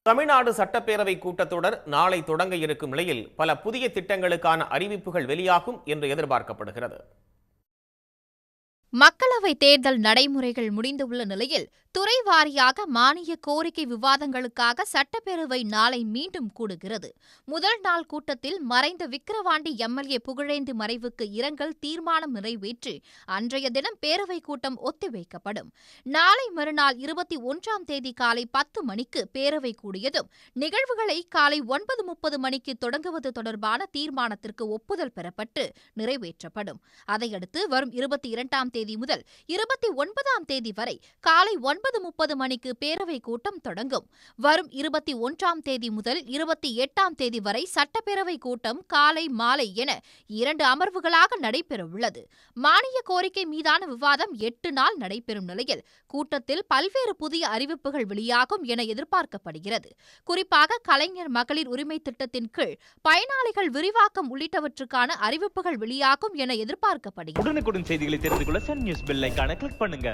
தமிழ்நாடு சட்டப்பேரவை கூட்டத்தொடர் நாளை தொடங்க இருக்கும் நிலையில் பல புதிய திட்டங்களுக்கான அறிவிப்புகள் வெளியாகும் என்று எதிர்பார்க்கப்படுகிறது. மக்களவைத் தேர்தல் நடைமுறைகள் முடிந்துள்ள நிலையில் துறை வாரியாக மானிய கோரிக்கை விவாதங்களுக்காக சட்டப்பேரவை நாளை மீண்டும் கூடுகிறது. முதல் நாள் கூட்டத்தில் மறைந்த விக்கிரவாண்டி எம்எல்ஏ புகழேந்தி மறைவுக்கு இரங்கல் தீர்மானம் நிறைவேற்றி அன்றைய தினம் பேரவைக் கூட்டம் ஒத்திவைக்கப்படும். நாளை மறுநாள் 21ஆம் தேதி காலை 10 மணிக்கு பேரவை கூடியதும் நிகழ்வுகளை காலை 9:30 மணிக்கு தொடங்குவது தொடர்பான தீர்மானத்திற்கு ஒப்புதல் பெறப்பட்டு நிறைவேற்றப்படும். அதையடுத்து வரும் 22ஆம் தேதி முதல் 29ஆம் தேதி வரை காலை 9:30 மணிக்கு பேரவை கூட்டம் தொடங்கும். வரும் 21ஆம் தேதி முதல் 28ஆம் தேதி வரை சட்டப்பேரவை கூட்டம் காலை மாலை என 2 அமர்வுகளாக நடைபெறவுள்ளது. மானிய கோரிக்கை மீதான விவாதம் 8 நாள் நடைபெறும் நிலையில் கூட்டத்தில் பல்வேறு புதிய அறிவிப்புகள் வெளியாகும் என எதிர்பார்க்கப்படுகிறது. குறிப்பாக கலைஞர் மகளிர் உரிமை திட்டத்தின் கீழ் பயனாளிகள் விரிவாக்கம் உள்ளிட்டவற்றுக்கான அறிவிப்புகள் வெளியாகும் என எதிர்பார்க்கப்படுகிறது. உடனுக்குடன் செய்திகளை தெரிந்து கொள்ள சன் நியூஸ் பெல் ஐகானை கிளிக் பண்ணுங்க.